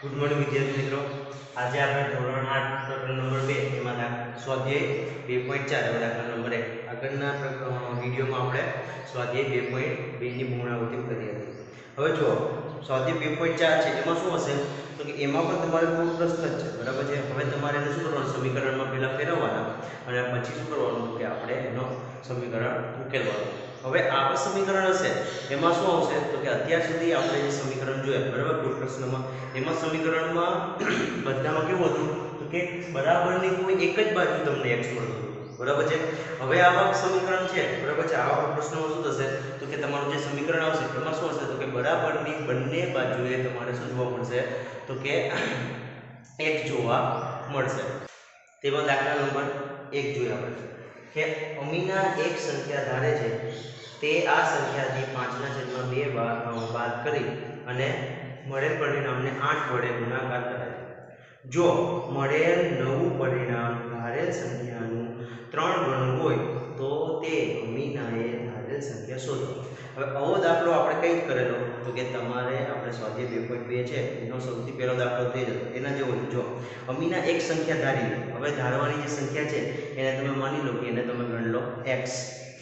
Good morning विद्यार्थी मित्रों। आज આપણે ધોરણ 8 પ્રકરણ નંબર 2 એમાં સ્વાધ્યાય 2.4 હવે દાખલા નંબર 1 આગળના વિડિયોમાં આપણે સ્વાધ્યાય 2.2 ની પુનરાવૃત્તિ કરી હતી। હવે જો સ્વાધ્યાય 2.4 છે એમાં શું હશે તો કે એમાં પણ તમારે પૂર્ણ પ્રશ્ન જ છે, બરાબર છે। હવે તમારે એને શું કરવાનું, સમીકરણમાં પહેલા ફેરવવાના અને પછી શું કરવાનું કે આપણે એનો સમીકરણ ઉકેલવાનું। હવે આ સમીકરણ હશે એમાં શું આવશે તો કે અત્યાર સુધી આપણે જે સમીકરણ જોયા, બરાબર, કોઈ પ્રશ્નમાં એમાં સમીકરણમાં બધામાં કેવું હતું તો કે બરાબરની કોઈ એક જ બાજુ તમને x મળતું હતું, બરાબર છે। હવે આવા સમીકરણ છે, બરાબર છે, આવા પ્રશ્નમાં શું થશે તો કે તમારું જે સમીકરણ આવશે એમાં શું હશે તો કે બરાબરની બંને બાજુએ તમારે શું જોવા મળશે તો કે x જોવા મળશે। તેમાં દાખલા નંબર 1 જોઈએ આપણે કે અમીના એક સંખ્યા ધારે છે તે આ સંખ્યાથી 5/2 બાદ કરી અને મળેલ પરિણામને 8 વડે ગુણાકાર કરે છે। જો મળેલ નવું પરિણામ ધારેલ સંખ્યાનું 3 ગણું હોય તો તે અમીનાએ ધારેલ સંખ્યા શોધો। હવે આવો દાખલો આપણે કઈ કરેલો તો કે તમારે આપણે સ્વાધ્યાય 2.2 છે એનો સૌથી પહેલો દાખલો થઈ જતો એના જેવો જો અમીના એક સંખ્યા ધારી લો। હવે ધારવાની જે સંખ્યા છે એને તમે માની લો કે એને તમે ગણ લો x,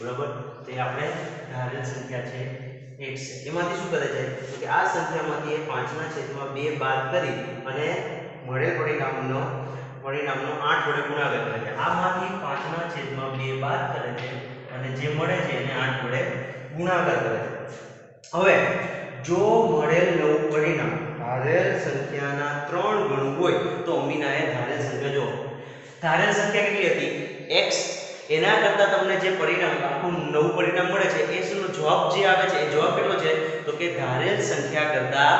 બરાબર। તો એ આપણે ધારેલ સંખ્યા છે x છે। એમાંથી શું કરે છે તો કે આ સંખ્યામાંથી 5/2 બાદ કરી અને મળેલ પરિણામનો 8 વડે ગુણાકાર કરે છે। આમાંથી 5/2 બાદ કરે છે અને જે મળે છે એને 8 વડે ગુણાકાર કરે છે। હવે જો મળેલ નવું પરિણામ ધારેલ સંખ્યાના 3 ગણું હોય તો અમીનાએ ધારેલ સંખ્યા જો ધારેલ સંખ્યા કેટલી હતી x, એના કરતા તમને જે પરિણામ આખું નવું પરિણામ મળે છે એ શું જવાબ જે આવે છે એ જવાબ કેટલો છે તો કે ધારેલ સંખ્યા કરતા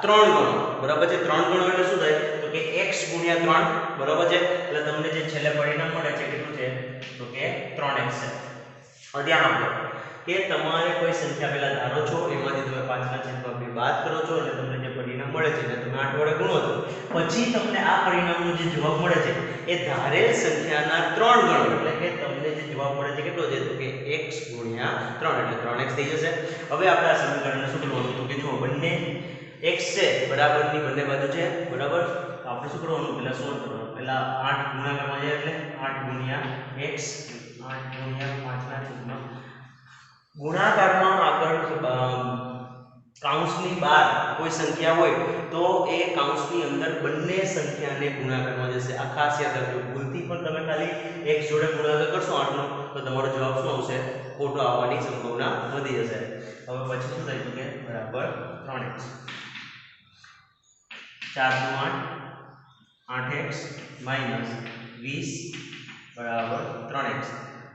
3 ગણો, બરાબર છે। 3 ગણો એટલે શું થાય તો કે x * 3, બરાબર છે। એટલે તમને જે છેલ્લે પરિણામ મળે છે કેટલું છે તો કે 3x છે। હવે ધ્યાન આપજો કે તમારે કોઈ સંખ્યા પહેલા ધારો છો એમાંથી તમે 5/2 બાદ કરો છો અને તમને જે પરિણામ મળે છે એને તમે 8 વડે ગુણો છો, પછી તમને આ પરિણામનો જે જવાબ મળે છે એ ધારેલ સંખ્યાના 3 ગણો, એટલે કે તમને જે જવાબ મળે છે કેટલો છે તો કે x * 3 એટલે 3x થઈ જશે। હવે આપણે આ સમીકરણને શું કરવાનું તો કે જો બંને x છે બરાબરની બંને બાજુ છે, બરાબર। તો આપણે શું કરવાનું પહેલા સોલ્વ કરવાનું, પહેલા 8 ગુણાકારમાં જાય એટલે 8 x 8 * 5/2 ગુણાકારમાં આગળ કાઉન્સની બહાર કોઈ સંખ્યા હોય તો એ કાઉન્સની અંદર બંને સંખ્યાને ગુણાકારમાં જશે। આ ખાસ યાદ રાખજો, ભૂલથી પણ તમે ખાલી x જોડે ગુણાકાર કરશો 8 નો તો તમારો જવાબ શું આવશે ખોટો આવવાની સંભાવના વધી જશે। હવે પછી શું થાય તો કે બરાબર 3x 4 * 8 8x - 20 બરાબર 3x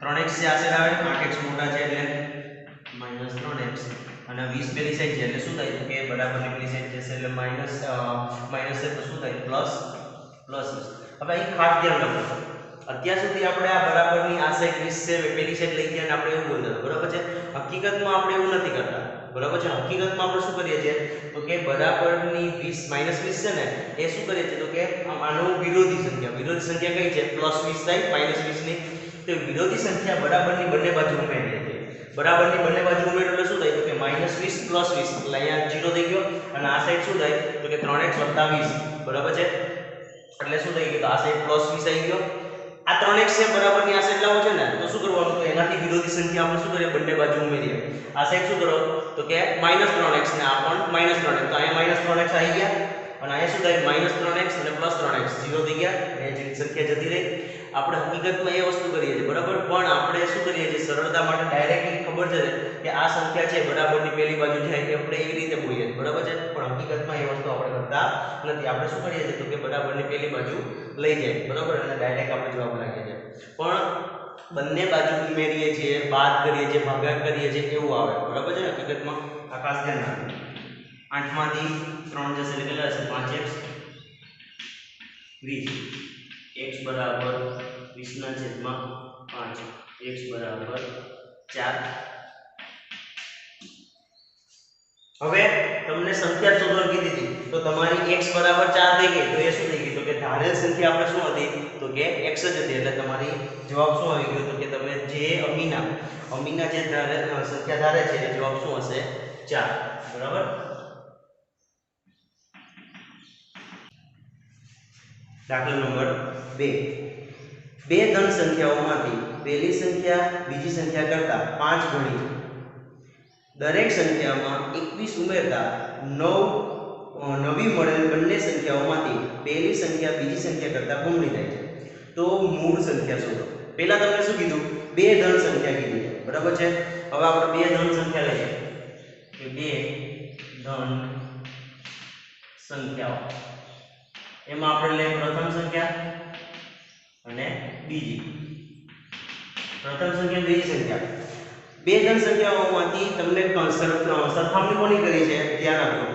3x છે આ સાઈડ આવે, 8x મોટા છે એટલે -3x અને 20 પેલી સાઈડ છે એટલે શું થાય તો કે બરાબરની પેલી સાઈડ જશે એટલે માઈનસ છે તો શું થાય પ્લસ 20। હવે અહીં ખાસ ધ્યાન રાખો, અત્યાર સુધી આપણે આ બરાબરની આ સાઈડ 20 છે પેલી સાઈડ લઈ ગયા અને આપણે એવું બોલતા, બરાબર છે। હકીકતમાં આપણે એવું નથી કરતા, બરાબર છે। હકીકતમાં આપણે શું કરીએ છીએ તો કે બરાબરની 20 -20 છે ને એ શું કરીએ છીએ તો કે આનો વિરોધી સંખ્યા કઈ છે +20 થાય -20 ની, તો વિરોધી સંખ્યા બરાબરની બંને બાજુ ઉમેરીએ છીએ। બરાબરની બંને બાજુ ઉમેરો એટલે શું થાય તો કે -20 + 20 એટલે અહીંયા 0 થઈ ગયો અને આ સાઈડ શું થાય તો કે 3x + 20, બરાબર છે। એટલે શું થઈ ગયું તો આ સાઈડ +20 આવી ગયો। આ 3x છે બરાબરની આ સાઈડ લાવો છે ને તો શું કરવાનું તો એનાથી વિરોધી સંખ્યા આપણે શું કરીએ બંને બાજુ ઉમેરીએ। આ સાઈડ શું કરો તો કે -3x ને આ પણ -3x, તો અહીંયા -3x આવી ગયા અને અહીંયા શું થાય -3x અને +3x 0 થઈ ગયા, એ જે સંખ્યા જતી રહી। આપણે હકીકતમાં એ વસ્તુ કરીએ છીએ, બરાબર, પણ આપણે શું કરીએ છીએ સરળતા માટે ડાયરેક્ટલી ખબર છે કે આ સંખ્યા છે બરાબરની પહેલી બાજુ જાય કે આપણે એવી રીતે બોલીએ, બરાબર છે, પણ હકીકતમાં એ વસ્તુ આપણે કરતા નથી। આપણે શું કરીએ છીએ તો કે બરાબરની પહેલી બાજુ લઈ જાય, બરાબર, અને ડાયરેક્ટ આપણે જવાબ લાગીએ છીએ, પણ બંને બાજુ ઉમેરીએ છીએ, બાદ કરીએ છીએ, ભાગાકાર કરીએ છીએ એવું આવે, બરાબર છે। હકીકતમાં આ ખાસ ધ્યાન રાખજો। 8 માંથી 3 જશે એટલે કેટલા હશે 5x 20 x બરાબર 20/5 x બરાબર 4। હવે તમને સંખ્યા શોધવાની કીધી હતી તો તમારી x બરાબર 4 થઈ ગઈ, તો એ શું થઈ ગઈ તો કે ધારેલ સંખ્યા આપણે શું હતી તો કે x જ હતી, એટલે તમારી જવાબ શું આવી ગયો તો કે તમે જે અમીના જે સંખ્યા ધારે છે એ જવાબ શું હશે 4, બરાબર। દાખલા નંબર 2 બે ધન સંખ્યાઓમાંથી પહેલી સંખ્યા બીજી સંખ્યા કરતા 5 ગણી છે. દરેક સંખ્યામાં 21 ઉમેરતા નવી મળેલ બંને સંખ્યાઓમાંથી પહેલી સંખ્યા બીજી સંખ્યા કરતા બમણી થાય છે. તો મૂળ સંખ્યા શોધો. પહેલા તમને શું કીધું? બે ધન સંખ્યા કીધી છે, બરાબર છે. હવે આપણે બે ધન સંખ્યા લઈએ કે બે ધન સંખ્યાઓ. એમાં આપણે લઈએ પ્રથમ સંખ્યા અને બીજી. પ્રથમ સંખ્યા બીજી સંખ્યા. બે ધન સંખ્યાઓમાંથી તમને સરખામણી કોની કરી છે? ધ્યાન આપજો.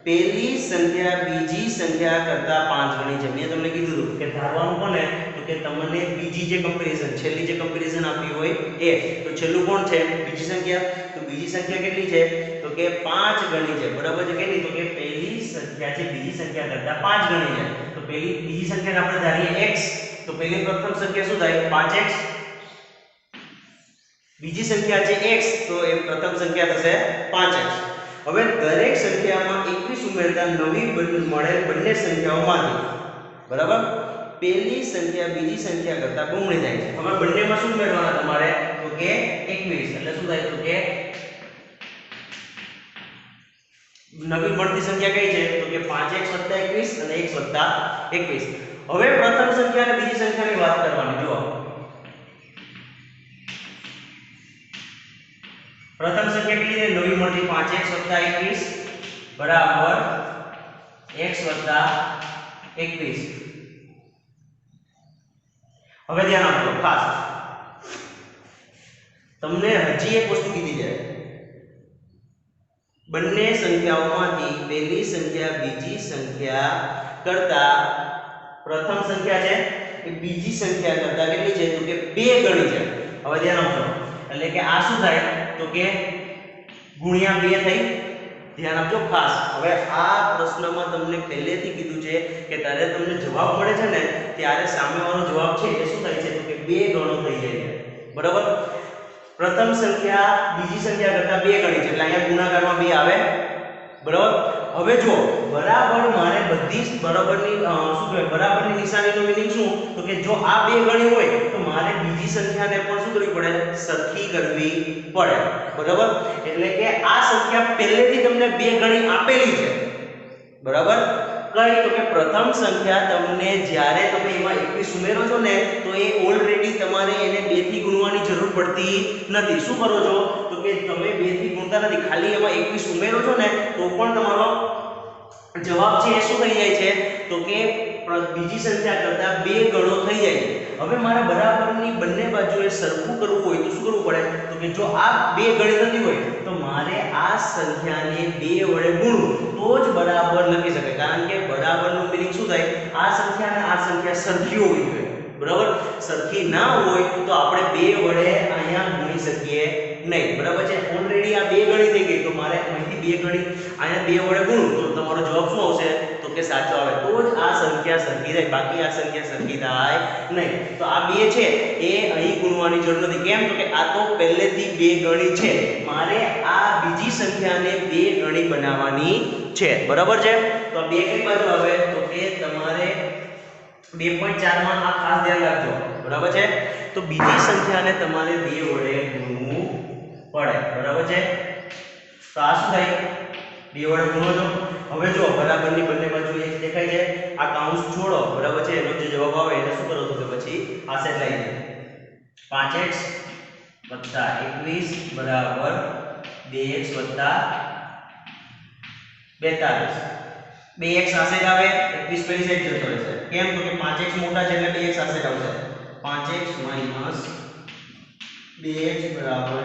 પહેલી સંખ્યા બીજી સંખ્યા કરતા 5 ગણી છે. મેં તમને કીધું હતું કે ધારવાનું કોને? તો કે તમને બીજી જે કમ્પેરિઝન, છેલ્લી જે કમ્પેરિઝન આપી હોય એ. તો છેલ્લું કોણ છે? બીજી સંખ્યા. તો બીજી સંખ્યા કેટલી છે? તો કે 5 ગણી છે, બરાબર છે. કેટલી? તો કે પહેલી સંખ્યા છે બીજી સંખ્યા કરતા 5 ગણી છે. તો બીજી સંખ્યાને આપણે ધારીએ x. તો પહેલી પ્રથમ સંખ્યા શું થાય? 5x. બીજી સંખ્યા છે x, તો એ પ્રથમ સંખ્યા થશે 5x. હવે દરેક સંખ્યામાં 21 ઉમેરતા નવી મળેલ બંને સંખ્યાઓમાંથી, બરાબર, પહેલી સંખ્યા બીજી સંખ્યા કરતા બમણી થાય છે. હવે બંનેમાં શું ઉમેરવાના તમારે? તો કે 21. એટલે શું થાય? તો કે નવી મળતી સંખ્યા કઈ છે? તો કે 5x + 21 અને x + 21. હવે પ્રથમ સંખ્યા અને બીજી સંખ્યાની વાત કરવાની. જુઓ, પ્રથમ સંખ્યા કેટલી છે? નવી મળતી 5x + 21 બરાબર x + 21. હવે ધ્યાન આપજો ખાસ. તમને હજી એક વસ્તુ કીધી છે. બંને સંખ્યાઓમાંથી પહેલી સંખ્યા બીજી સંખ્યા કરતા, પ્રથમ સંખ્યા છે એ બીજી સંખ્યા કરતા કેટલી છે? તો કે 2 ગણી છે. હવે ધ્યાન આપજો. એટલે કે આ શું થાય? તો કે ગુણ્યા 2 થઈ. ધ્યાન આપજો ખાસ. હવે આ પ્રશ્નમાં તમને પહેલેથી કીધું છે કે ત્યારે તમને જવાબ મળે છે ને ત્યારે સામેવાળો જવાબ છે એ શું થાય છે? તો કે 2 ગણો થઈ જાય છે, બરાબર. પ્રથમ સંખ્યા બીજી સંખ્યા કરતા 2 ગણી છે એટલે અહીંયા ગુણાકારમાં 2 આવે, બરાબર. હવે જો બરાબર મારે બધી બરાબરની શું કહેવાય? બરાબરની નિશાનીનો મીનિંગ શું? તો કે જો આ 2 ગણી હોય તો મારે બીજી સંખ્યાને પણ શું કરવી પડે? સરખી કરવી પડે, બરાબર. એટલે કે આ સંખ્યા પહેલેથી તમને 2 ગણી આપેલી છે, બરાબર. કઈ? તો કે પ્રથમ સંખ્યા તમને જ્યારે તમે એમાં 21 ઉમેરો છો ને તો એ ઓલરેડી તમારે એને 2 થી ગુણવાની જરૂર પડતી નથી. શું કરો છો? તો કે તમે 2 થી ગુણતા નથી, ખાલી એમાં 21 ઉમેરો છો ને તો પણ તમારો જવાબ છે એ શું થઈ જાય છે? તો કે બીજી સંખ્યા કરતા 2 ગણો થઈ જાય છે. હવે મારે બરાબરની બંને બાજુએ સરખું કરવું હોય તો શું કરવું પડે? તો કે જો આ 2 ગણી થતી હોય તો મારે આ સંખ્યાને 2 વડે ગુણવું તો જ બરાબર લખી શકાય. કારણ કે બરાબરનું મીનિંગ શું થાય? આ સંખ્યા અને આ સંખ્યા સરખી હોવી જોઈએ, બરાબર. સરખી ના હોય તો આપણે 2 વડે અહીંયા ગુણી શકીએ નહીં, બરાબર છે. ઓલરેડી આ 2 ગણી થઈ ગઈ તો મારે અહીંથી 2 ગણી અહીંયા 2 વડે ગુણું તો તમારો જવાબ શું આવશે? તો કે સાચો આવે. તો જ આ સંખ્યા સરખી થાય, બાકી આ સંખ્યા સરખી થાય નહીં. તો આ 2 છે એ અહીં ગુણવાની જરૂર નથી. કેમ? તો કે આ તો પહેલેથી 2 ગણી છે. મારે આ બીજી સંખ્યાને 2 ગણી બનાવવાની છે, બરાબર છે. તો આ 2 કઈ બાજુ આવે? તો કે તમારે 2.4 માં આ ખાસ ધ્યાન રાખજો, બરાબર છે. તો બીજી સંખ્યાને તમારે 2 વડે ગુણવું પડે, બરાબર છે. તો આ શું થાય? 2 વડે ગુણો છો. હવે જો બરાબરની બંને બાજુ એક દેખાય છે, આ કાઉન્સ છોડો, બરાબર છે. એનો જે જવાબ આવે એને શું કરો છો કે પછી આ સાઈડ લઈ દે. 5x + 21 બરાબર 2x + 42. 2x આ સાઈડ આવે, 21 પેલી સાઈડ જતો રહેશે. કેમ? તો કે 5x મોટા છે એટલે 2x આ સાઈડ આવશે. 5x - 2x બરાબર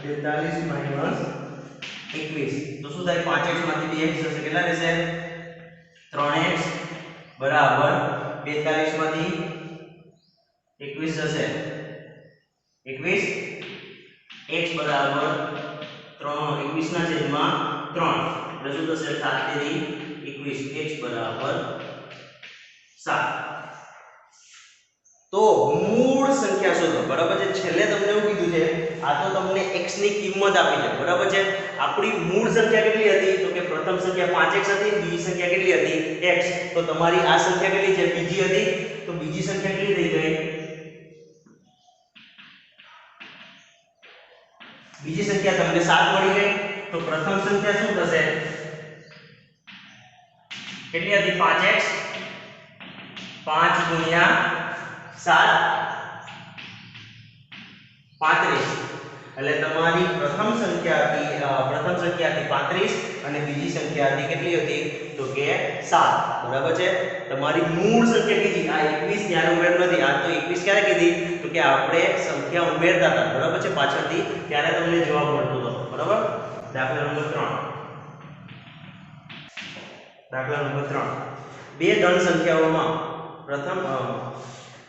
42 - 21. તો શું થાય? 5x માંથી 2x જશે, કેટલા રહેશે? 3x બરાબર 42 માંથી 21 જશે 21. x બરાબર 21 ના છેદમાં 3 એટલે શું થશે? 7 તેરી 21. x બરાબર 7. તો મૂળ સંખ્યા શોધો, બરાબર છે. છેલ્લે તમને એવું કીધું છે આ તો તમને x ની કિંમત આપી છે, બરાબર છે. આપણી મૂળ સંખ્યા કેટલી હતી? તો કે પ્રથમ સંખ્યા 5x હતી, બીજી સંખ્યા કેટલી હતી? x. તો તમારી આ સંખ્યા કેટલી છે? બીજી હતી, તો બીજી સંખ્યા કેટલી થઈ ગઈ? બીજી સંખ્યા તમને 7 મળી ગઈ. તો પ્રથમ સંખ્યા શું થશે? કેટલી હતી? 5x 5 ગુણ્યા 7 35. એટલે તમારી પ્રથમ સંખ્યા હતી 35 અને બીજી સંખ્યા હતી કેટલી હતી? તો કે 7. બરાબર છે. તમારી મૂળ સંખ્યા કીધી આ 21 ત્યારે ઉમેર નથી. આ તો 21 ક્યારે કીધી? તો કે આપણે સંખ્યા ઉમેરતા હતા. બરાબર છે. પાછળથી ત્યારે તમને જવાબ મળતો હતો. બરાબર. દાખલા નંબર 3. બે ધન સંખ્યાઓમાં પ્રથમ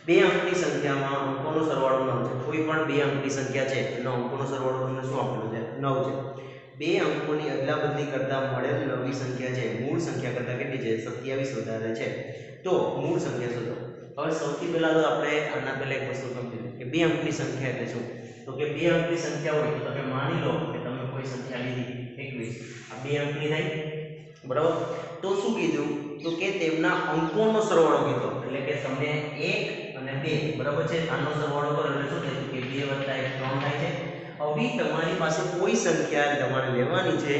બે અંકની સંખ્યામાં અંકોનો સરવાળો 9 છે. કોઈ પણ બે અંકની સંખ્યા છે એનો અંકોનો સરવાળો તમને શું આપેલો છે? 9 છે. બે અંકોની અદલાબદલી કરતા મળેલ નવી સંખ્યા છે મૂળ સંખ્યા કરતા કેટલી છે? 27 વધારે છે. તો મૂળ સંખ્યા શોધો. હવે સૌથી પહેલા તો આપણે આના પહેલા એક વસ્તુ સમજીએ કે બે અંકની સંખ્યા એટલે શું? તો કે બે અંકની સંખ્યા હોય તો તમે માની લો કે તમે કોઈ સંખ્યા લીધી 21. આ બે અંકની થઈ. બરાબર. તો શું કીધું? તો કે તેમના અંકોનો સરવાળો કીધો. એટલે કે તમને 1 અને 2 બરાબર છે આનો સરવાળો કરો એટલે શું થાય? કે 2 + 1 3 થાય છે. હવે તમારી પાસે કોઈ સંખ્યા તમારે લેવાની છે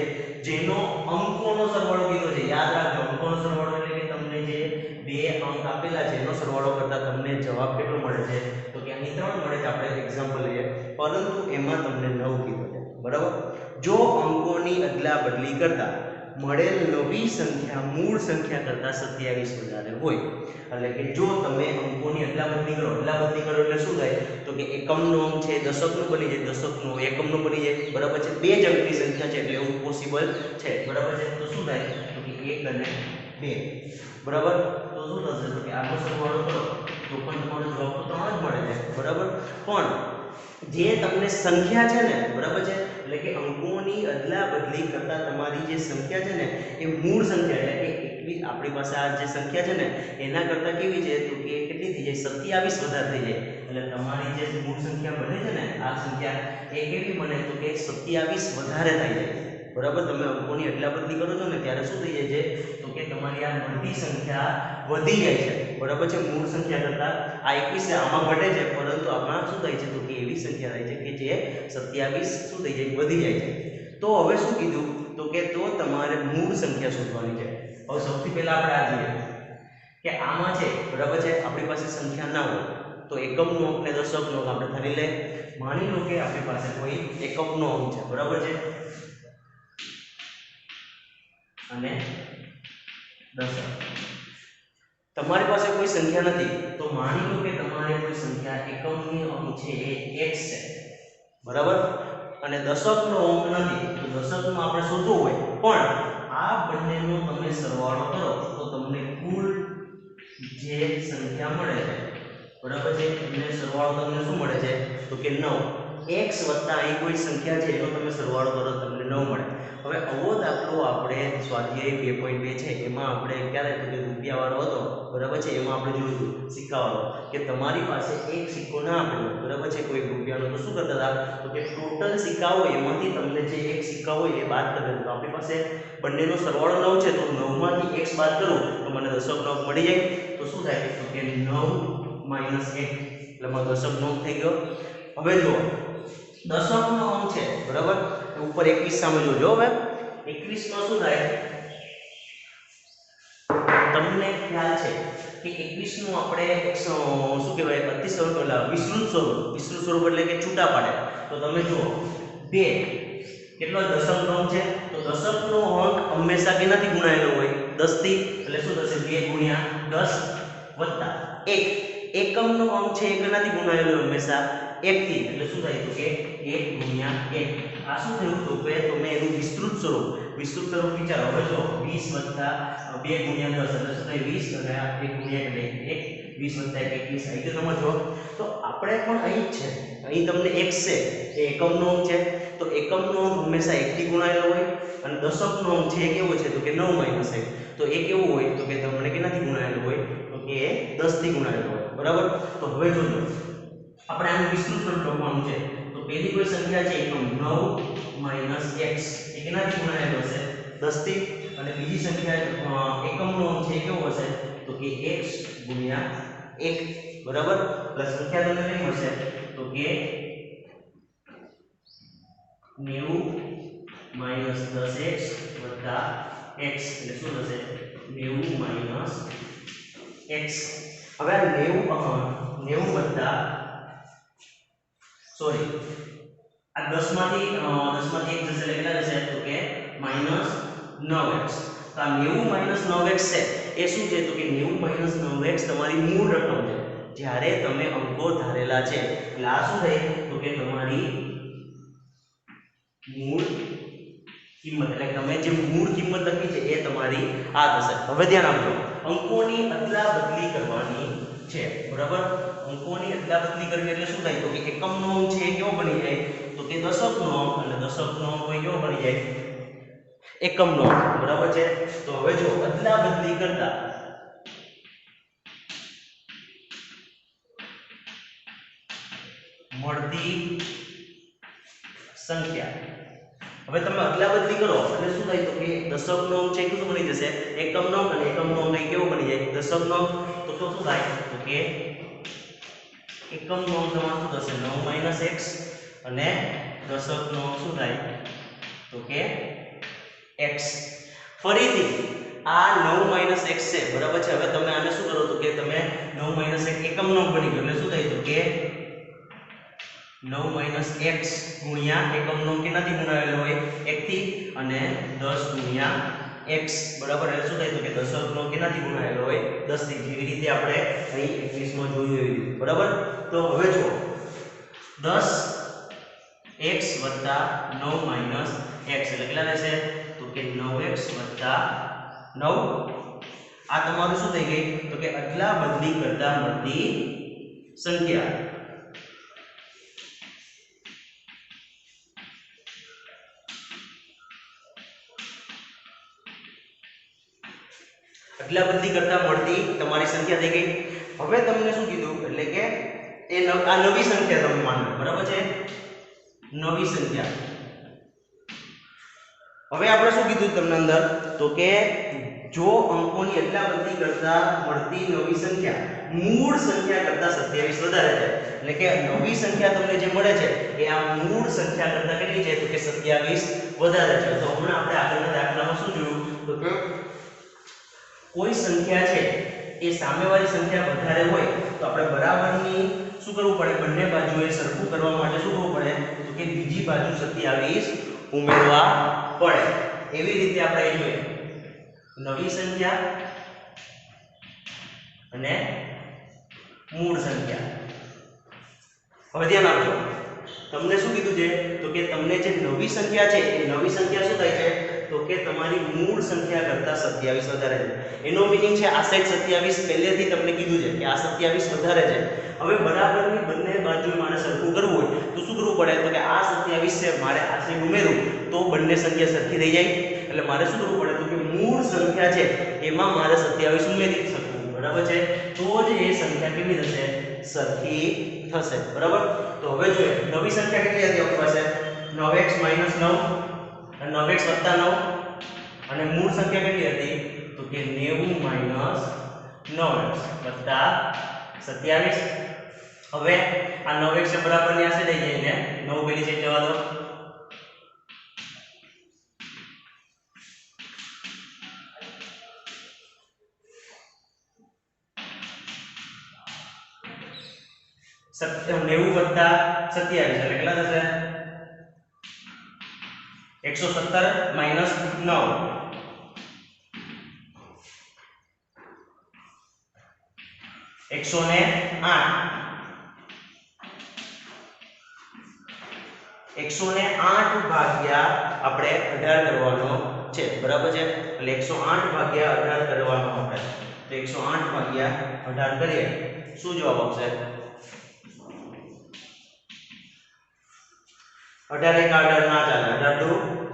જેનો અંકોનો સરવાળો કીધો છે. યાદ રાખજો અંકોનો સરવાળો એટલે કે તમને જે બે અંક આપેલા છે એનો સરવાળો કરતા તમને જવાબ કેટલો મળે છે? તો કે અહીં 3 મળે છે. આપણે એક્ઝામ્પલ લઈએ. પરંતુ એમાં તમને 9 કીધો છે. બરાબર. જો અંકોની અદલાબદલી કરતા મળેલ નવી સંખ્યા મૂળ સંખ્યા કરતા 27 વધારે હોય, એટલે કે જો તમે અંકોની અદલાબદલી કરો એટલે શું થાય? તો કે એકમનો અંક છે દશકનો બની જાય, દશકનો એકમનો બની જાય. બરાબર છે. બે જ અંકની સંખ્યા છે એટલે એવું પોસિબલ છે. બરાબર છે. તો શું થાય? તો કે 1 અને 2. બરાબર. તો શું થશે? તો કે આનો સરવાળો કરો તો પણ તમારો જવાબ તો 3 જ મળે છે. બરાબર. પણ જે તમને સંખ્યા છે ને, બરાબર છે, એટલે કે અંકોની અદલાબદલી કરતા તમારી જે સંખ્યા છે ને એ મૂળ સંખ્યા એટલે કે 21 આપણી પાસે આ જે સંખ્યા છે ને એના કરતા કેવી છે? તો કે કેટલી થઈ જાય? 27 વધારે થઈ જાય. એટલે તમારી જે મૂળ સંખ્યા બને છે ને આ સંખ્યા એ કેવી બને? તો કે 27 વધારે થઈ જાય. બરાબર. તમે અંકોની અદલાબદલી કરો છો ને ત્યારે શું થઈ જાય છે? તો કે તમારી આ મળતી સંખ્યા વધી જાય છે. બરાબર છે. મૂળ સંખ્યા કરતા આ 21 આમાં ઘટે છે પરંતુ આમાં શું થાય છે? તો કે એવી સંખ્યા થાય છે કે જે 27 શું થઈ જાય? વધી જાય છે. તો હવે શું કીધું? તો કે તમારે મૂળ સંખ્યા શોધવાની છે. હવે સૌથી પહેલા આપણે આ જોઈએ કે આમાં છે બરાબર છે આપણી પાસે સંખ્યા ના હોય તો એકમનો અંક ને દશકનો અંક આપણે ધરી લે. માની લો કે આપણી પાસે કોઈ એકમનો અંક છે. બરાબર છે. અને દશક. તમારી પાસે કોઈ સંખ્યા નથી તો માની લો કે તમારે કોઈ સંખ્યા એકમની અંક છે એ x છે. બરાબર. અને દશકનો અંક નથી તો દશકનો આપણે શોધવો હોય પણ આ બંનેનો તમે સરવાળો કરો તો તમને કુલ જે સંખ્યા મળે છે બરાબર છે એને સરવાળો તમને શું મળે છે? તો કે 9. x વત્તા અહીં કોઈ સંખ્યા છે એનો તમે સરવાળો કરો તમને 9 મળે. હવે આવો દાખલો આપણે સ્વાધ્યાય 2.2 છે એમાં આપણે ક્યારે તો કે રૂપિયાવાળો હતો. બરાબર છે. એમાં આપણે જોયું સિક્કાવાળો કે તમારી પાસે એક સિક્કો ના આપેલો. બરાબર છે. કોઈ રૂપિયાનો તો શું કરતા હતા? તો કે ટોટલ સિક્કા હોય એમાંથી તમને જે એક સિક્કા હોય એ બાદ કરી દો. તો આપણી પાસે બંનેનો સરવાળો 9 છે તો 9 માંથી x બાદ કરું તો મને દશકનો અંક મળી જાય. તો શું થાય? તો કે 9 - 1 એટલે મારો દશકનો અંક થઈ ગયો. હવે જો દશકનો અંક છે બરાબર ઉપર 21 સામે જોજો. હવે 21 માં શું થાય? તમને ખ્યાલ છે કે 21 નું આપણે શું કહેવાય? અતિસ્વરૂપ એટલે વિસ્તૃત સ્વરૂપ એટલે કે છૂટા પાડે. તો તમે જુઓ 2 કેટલો દશકનો અંક છે તો દશકનો અંક હંમેશા કેનાથી ગુણાયેલો હોય? 10 થી. એટલે શું થશે? 2 × 10 વત્તા 1 એકમનો અંક છે એ કેનાથી ગુણાયેલો હંમેશા? 1 થી. એટલે શું થાય? તો કે 1 × 1. આ શું થયું? તો કે તમે એનું વિસ્તૃત સ્વરૂપ વિચારો. હવે જો 20 વત્તા 2 × 10 એટલે શું થાય? 20 અને 1 × 1 એટલે 1 20 વત્તા 1 21. અહીં તો સમજો. તો આપણે પણ અહીં જ છે. અહીં તમને x છે એ એકમનો અંક છે તો એકમનો અંક હંમેશા 1 થી ગુણાયેલો હોય અને દશકનો અંક છે એ કેવો છે? તો કે 9 - 1. તો એ કેવું હોય? તો કે તમને કેનાથી ગુણાયેલો હોય? તો કે 10 થી ગુણાયેલો હોય. બરાબર. તો હવે જોજો આપણે આનું વિસ્તૃત સ્વરૂપ લખવાનું છે. તો પહેલી કોઈ સંખ્યા છે એકમ 9 - x એ કેનાથી ગુણાયેલો હશે? 10 થી. અને બીજી સંખ્યા એકમનો અંક છે કેવો હશે? કે x ગુણ્યા 1 બરાબર એટલે સંખ્યા તમને કઈ મળશે તો કે 90 માઈનસ 10x વત્તા x એટલે શું થશે 90 માઈનસ x હવે આ 90 વત્તા સોરી આ 10 માંથી 1 જશે એટલે કેટલા જશે તો કે માઈનસ 9x તો આ 90 માઈનસ 9x છે એ શું છે તો કે 90 માઈનસ 9x તમારી મૂળ રકમ છે જ્યારે તમે અંકો ધારેલા છે એટલે આ શું થાય તો કે તમારી મૂળ કિંમત એટલે તમે જે મૂળ કિંમત લખી છે એ તમારી આ થશે હવે ધ્યાન આપજો અંકોની અદલા બદલી કરવાની છે બરાબર અંકોની અદલા બદલી કરવી એટલે શું થાય તો કે એકમનો અંક છે એ કેવો બની જાય તો કે દશકનો અંક અને દશકનો અંક હોય કેવો બની જાય એકમનો અંક બરાબર છે તો હવે જો અદલા બદલી કરતા મળતી સંખ્યા હવે તમે અદલા બદલી કરો એટલે શું થાય તો કે દશકનો અંક છે એ શું બની જશે એકમનો અંક અને એકમનો અંક કેવો બની જાય દશકનો અંક તો શું થાય તો કે એકમનો અંક તમારો શું થશે 9 x અને દશકનો અંક શું થાય તો કે x ફરીથી આ 9 x છે બરાબર છે હવે તમે આને શું કરો તો કે તમે 9 x એકમનો અંક બની ગયો એટલે શું થાય તો કે 9 x ગુણ્યા એકમનો અંક કેનાથી ગુણાવેલો હોય 1 થી અને 10 ગુણ્યા x બરાબર એટલે શું થાય તો કે દશકનો અંક કેનાથી ગુણાવેલો હોય 10 થી જેવી રીતે આપણે અહીં 21 માં જોયું એવી રીતે બરાબર તો હવે જો 10 x 9 x એટલે કેટલા રહેશે તો કે 9x 9 આ તમારું શું થઈ ગઈ તો કે અદલા બદલી કરતા મળતી સંખ્યા અદલા બદલી કરતા મળતી તમારી સંખ્યા થઈ ગઈ હવે તમને શું કીધું એટલે કે આ નવી સંખ્યા તમે માનો બરાબર છે નવી સંખ્યા હવે આપણે શું કીધું તમને અંદર તો કે જો અંકોની અદલા બદલી કરતા મળતી નવી સંખ્યા મૂળ સંખ્યા કરતા 27 વધારે છે એટલે કે નવી સંખ્યા તમને જે મળે છે એ આ મૂળ સંખ્યા કરતા કેટલી છે તો કે 27 વધારે છે તો હમણાં આપણે આગળના દાખલામાં શું જોયું તો કે કોઈ સંખ્યા છે એ સામેવાળી સંખ્યા વધારે હોય તો આપણે બરાબરની શું કરવું પડે બંને બાજુએ સરખું કરવા માટે શું કરવું પડે તો કે બીજી બાજુ 27 ઉમેરવા પડે એવી રીતે આપણે જોઈએ નવી સંખ્યા અને મૂળ સંખ્યા હવે ધ્યાન આપજો તમને શું કીધું છે તો કે તમને જે નવી સંખ્યા છે એ નવી સંખ્યા શું થાય છે તો કે તમારી મૂળ સંખ્યા કરતા 27 વધારે છે એનો મીનિંગ છે આ સાઈડ 27 પહેલેથી તમને કીધું છે કે આ 27 વધારે છે હવે બરાબરની બંને બાજુએ મારે સરખું કરવું હોય તો શું કરવું પડે તો કે આ 27 છે મારે આ સાઈડ ઉમેરું તો બંને સંખ્યા સરખી થઈ જાય એટલે મારે શું કરવું પડે તો કે મૂળ સંખ્યા છે એમાં મારે 27 ઉમેરી શકવું બરાબર છે તો જ એ સંખ્યા કેવી થશે સરખી થશે બરાબર તો હવે જોઈએ નવી સંખ્યા કેટલી હતી આપણી પાસે 9x 9 અને 9x 9 અને મૂળ સંખ્યા કેટલી હતી તો કે 90 9x 27 હવે આ 9x બરાબર ની આસે લઈ જઈને 9 પેલી સાઈડ જવા દો નેવું વત્તા 27 એટલે કેટલા થશે 117 માઈનસ 9 108 ભાગ્યા આપણે 18 કરવાનો છે બરાબર છે એટલે 108 ભાગ્યા 18 કરવાનો આપણે તો 108 ભાગ્યા 18 કરીએ શું જવાબ આવશે 18 એક 18 ના ચાલે 18 દુ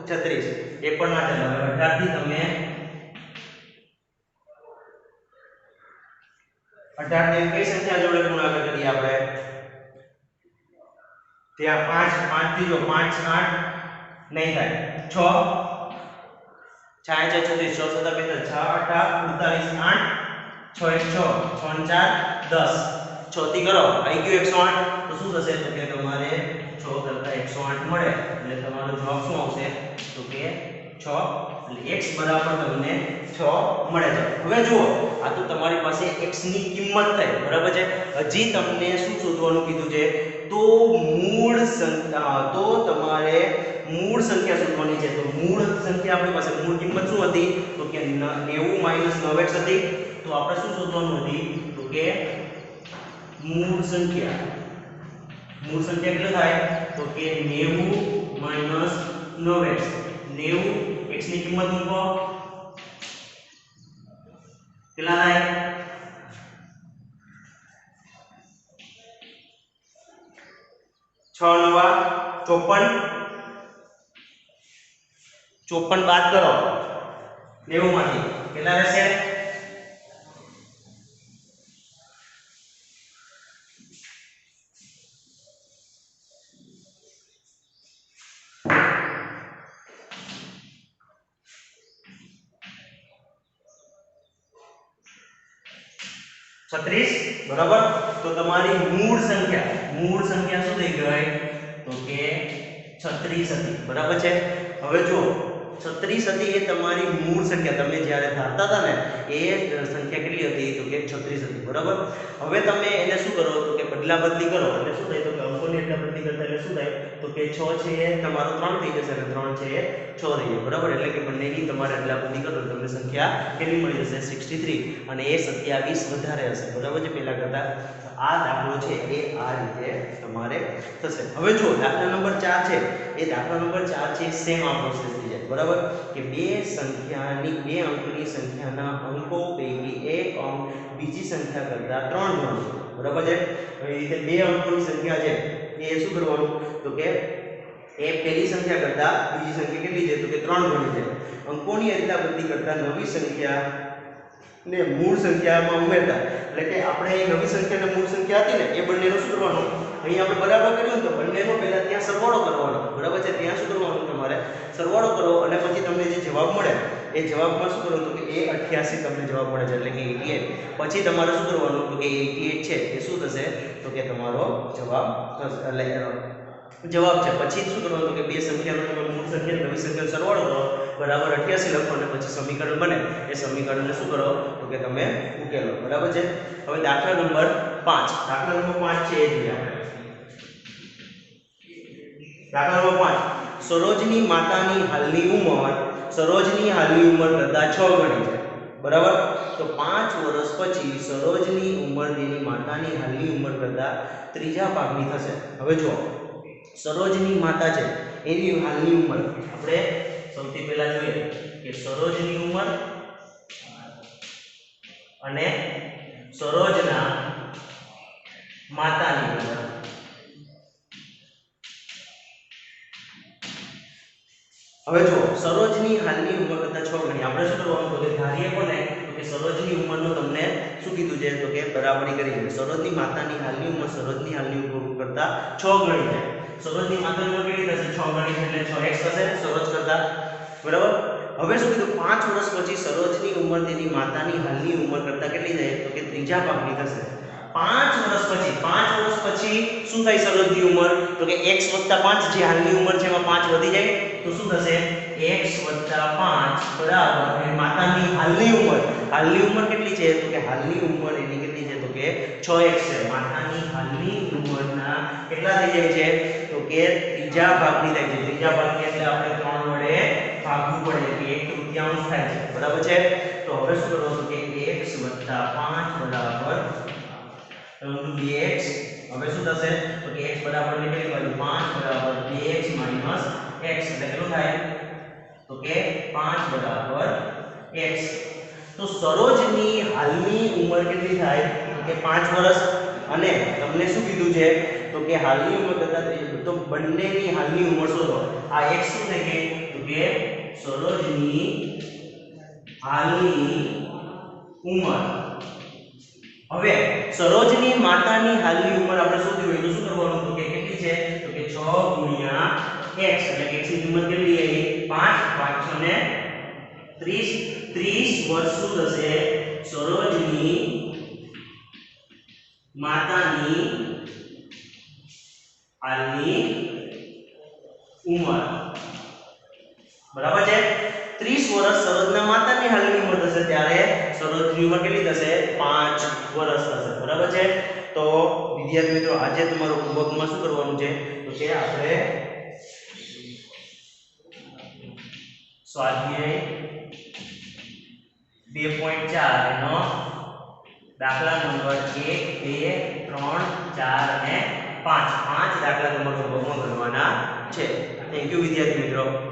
36 એ પણ ના ચાલે હવે 18 થી તમે 18 ને કઈ સંખ્યા જોડે ગુણાકાર કરીએ આપણે ત્યાં 5 થી જો 5 8 નહીં થાય 6 6 6 36 6 7 6 8 48 8 6 1 6 6 ને 4 10 6 થી કરો આવી ગયું 108 તો શું થશે તો કે તમારે 6 કરતા 108 મળે એટલે તમારો જવાબ શું આવશે તો કે 6 એટલે x બરાબર તમને 6 મળે છે હવે જુઓ આ તો તમારી પાસે x ની કિંમત થઈ બરાબર છે હજી તમને શું શોધવાનું કીધું છે તો તમારે મૂળ સંખ્યા શોધવાની છે તો મૂળ સંખ્યા આપણી પાસે મૂળ કિંમત શું હતી તો કે 90 - 9x હતી તો આપણે શું શોધવાનું હતી તો કે મૂળ સંખ્યા કેટલો થાય તો કે 90 - 9x 90 x ની કિંમત મૂકો કેટલા થાય 6 9 54 54 બાદ કરો 90 માંથી કેટલા રહેશે 36 બરાબર તો તમારી મૂળ સંખ્યા શું થઈ ગઈ તો કે 36 હતી બરાબર છે હવે જો 36 હતી એ તમારી મૂળ સંખ્યા તમે જ્યારે ધારતા હતા ને એ સંખ્યા કેટલી હતી તો કે 36 હતી બરાબર હવે તમે એને શું કરો તો કે બદલા બદલી કરો એટલે શું થાય તો કે અંકોની એટલે બદલી કરતા એટલે શું થાય તો કે 6 છે એ તમારો 3 થઈ જશે અને 3 છે એ 6 થઈ જશે બરાબર એટલે કે બંનેની તમારે અદલા બદલી કરો તો તમને સંખ્યા કેટલી મળી જશે 63 અને એ 27 વધારે હશે બરાબર છે પહેલા કરતા આ દાખલો છે એ આ રીતે તમારે થશે હવે જો દાખલા નંબર 4 છે એ દાખલા નંબર 4 છે સેમ આ પ્રોસેસ થઈ જાય બરાબર કે બે અંકની સંખ્યાના અંકો પૈકી એક અંક બીજી સંખ્યા કરતા 3 ગણો બરાબર છે એ રીતે બે અંકોની સંખ્યા છે એ શું કરવાનું તો કે એ પહેલી સંખ્યા કરતા બીજી સંખ્યા કેટલી છે તો કે 3 ગણી છે અંકોની અદલા બદલી કરતા નવી સંખ્યા ને મૂળ સંખ્યામાં ઉમેરતા એટલે કે આપણે એ નવી સંખ્યા અને મૂળ સંખ્યા હતી ને એ બંનેનો શું કરવાનું અહીં આપણે બરાબર કર્યું તો બંનેનો પહેલા ત્યાં સરવાળો કરવાનો બરાબર છે ત્યાં શું કરવાનું તમારે સરવાળો કરો અને પછી તમને જે જવાબ મળે એ જવાબમાં શું કરવાનું તો કે એ 88 તમને જવાબ મળે છે એટલે કે 88 પછી તમારે શું કરવાનું તો કે 88 છે એ શું થશે તો કે તમારો જવાબ થશે એટલે જવાબ છે પછી શું કરવાનું તો કે બે સંખ્યાનો તમે મૂળ સંખ્યા નવી સંખ્યાનો સરવાળો કરો બરાબર 88 લખો અને પછી સમીકરણ બને એ સમીકરણને શું કરો તો કે તમે ઉકેલો બરાબર છે હવે દાખલા નંબર 5 છે એ જોઈએ આપણે દાખલા નંબર 5 સરોજની માતાની હાલની ઉંમર કરતા 6 ગણી છે બરાબર તો 5 વર્ષ પછી સરોજની ઉંમર તેની માતાની હાલની ઉંમર કરતા ત્રીજા ભાગની થશે હવે જો સરોજની માતા છે એની હાલની ઉંમર આપણે સૌથી પહેલા જોઈએ કે સરોજની ઉંમર અને સરોજના માતાની ઉંમર હવે જો સરોજની હાલની ઉંમર કરતા 6 ગણી આપણે શું કરવાનું તો કે ધારીએ કોને તો કે સરોજની ઉંમરનો તમને શું કીધું છે તો કે બરાબરી કરી છે સરોજની માતાની હાલની ઉંમર સરોજની હાલની ઉંમર કરતા 6 ગણી છે સરોજની માતાની ઉંમર કેટલી થશે 6 ગણી છે એટલે 6x થશે સરોજ કરતા બરાબર હવે શું કીધું 5 વર્ષ પછી સરોજની ઉંમર તેની માતાની હાલની ઉંમર કરતા કેટલી થાય તો કે ત્રીજા ભાગની થશે 5 વર્ષ પછી શું થાય સરોજની ઉંમર તો કે x + 5 જે હાલની ઉંમર છે એમાં 5 વધી જાય તો શું થશે x + 5 બરાબર એની માતાની હાલની ઉંમર કેટલી છે તો કે હાલની ઉંમર એની કેટલી છે તો કે 6x છે માતાની હાલની ઉંમરના કેટલા થઈ જાય છે તો કે ત્રીજા ભાગની થાય છે ત્રીજા ભાગની એટલે આપણે 3 વડે ભાગવું પડે કે 1/3 થાય છે બરાબર છે તો હવે શું કરવાનું કે x + 5 બરાબર 2x હવે શું થશે તો કે x બરાબર ને કેટલી બાજુ 5 બરાબર 2x - x એટલે કેટલું થાય તો કે 5 બરાબર x તો સરોજની હાલની ઉંમર કેટલી થાય કે 5 વર્ષ અને તમને શું કીધું છે તો કે હાલની ઉંમર કરતા તો બંનેની હાલની ઉંમર શોધો આ x શું થઈ ગઈ તો કે સરોજની હાલની ઉંમર હવે સરોજની માતાની હાલની ઉંમર આપણે શોધવી હોય તો શું કરવાનું તો કે કેટલી છે તો કે 6 * x એટલે કે x ની કિંમત કેટલી આવી 5 5 6 ને 30 વર્ષ શું થશે સરોજની માતાની હાલની ઉંમર બરાબર છે 30 વર્ષ સરોજના માતાની હાલની ઉંમર થશે ત્યારે સરોજની ઉંમર કેટલી થશે 5 વર્ષ થશે બરાબર છે તો વિદ્યાર્થી મિત્રો આજે તમારો હોમવર્કમાં શું કરવાનું છે તો કે આપણે સ્વાધ્યાય 2.4 એનો દાખલા નંબર 1 2 3 4 અને 5 દાખલા તમારો હોમવર્કમાં કરવાના છે થેન્ક યુ વિદ્યાર્થી મિત્રો